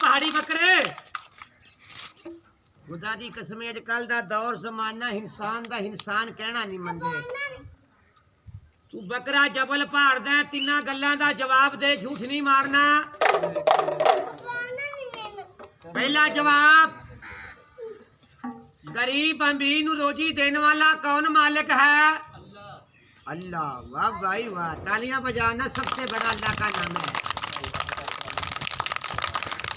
पहाड़ी बकरे खुदा दी कसम अजकल दा दौर जमाना इंसान दा इंसान कहना नहीं मनदे तू बकरा जबल पहाड़ दा तिन्ना गल्लां दा जवाब दे झूठ नहीं मारना पहला जवाब गरीब अमीर नू रोजी देने वाला कौन मालिक है अल्लाह वाह भाई वाह तालियां बजाना सबसे बड़ा अल्लाह का नाम है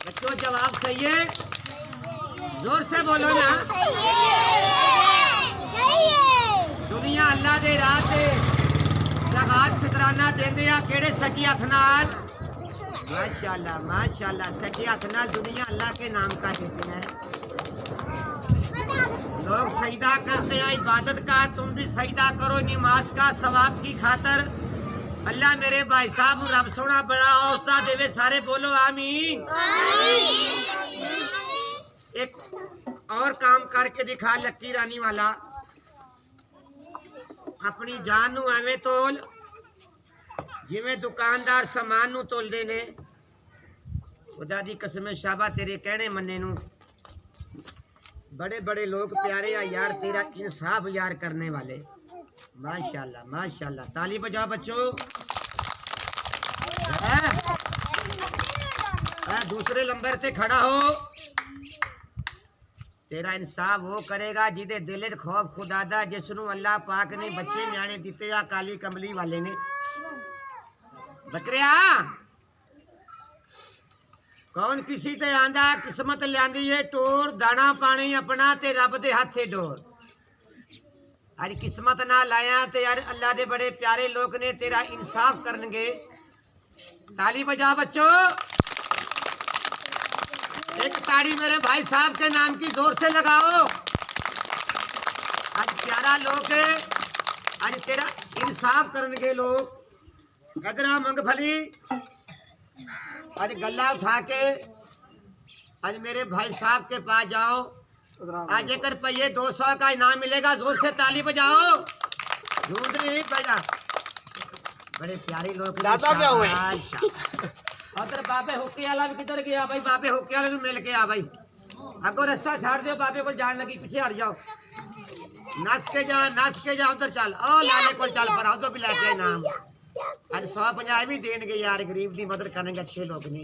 बच्चों जवाब सही है जोर से बोलो ना दुनिया अल्लाह दे राह ते सगात शुकराना देंदे आ केड़े सच्चे हथ नाल माशाल्लाह सच्चे हथ नाल दुनिया अल्लाह के नाम का देती है लोग सजदा करते हैं इबादत का तुम भी सजदा करो नमाज का सवाब की खातर अल्लाह मेरे भाई साहब रब सोना बड़ा हौसला देवे सारे बोलो आमीन एक और काम करके दिखा लक्की रानी वाला अपनी जान नू एवें तोल जिवें दुकानदार सामान नू तोलदे ने खुदा दी कसम शाबा तेरे कहने मन्ने नू बड़े बड़े लोग प्यारे आ यार तेरा इंसाफ यार करने वाले माशाल्लाह ताली बजाओ बच्चों दूसरे नंबर पे खड़ा हो तेरा इंसाफ वो करेगा जिदे दिल च खौफ खुदा दा जिसनू अल्लाह पाक ने बच्चे न्याणे दिते आ काली कमली वाले ने बकरिया कौन किसी ते आंदा किस्मत लियांदी है टोर दाना पानी अपना ते रब दे हाथे डोर अज किस्मत ना लाया ते यार अल्लाह दे बड़े प्यारे लोग ने तेरा इंसाफ करनगे ताली बजा बच्चों एक ताड़ी मेरे भाई साहब के नाम की जोर से लगाओ आज प्यारा लोग आज तेरा इंसाफ करनगे लोग गदरा मूंगफली आज गल्ला उठा के आज मेरे भाई साहब के पास जाओ आज एक रुपये 200 का इनाम मिलेगा जोर से ताली बजाओ झूठ नहीं बजा बड़े प्यारे लोग दादा क्या हुए उधर बाबे होके वाला भी किधर गया भाई बाबे होके वाले मिल के आ भाई अगो रास्ता छाड़ दो बाबे को जान लगी पीछे हट जाओ नस के जा उधर चल ओ लाले को चल पर तो भी लेके नाम आज 150 भी देंगे यार गरीब की मदद करेंगे अच्छे लोग ने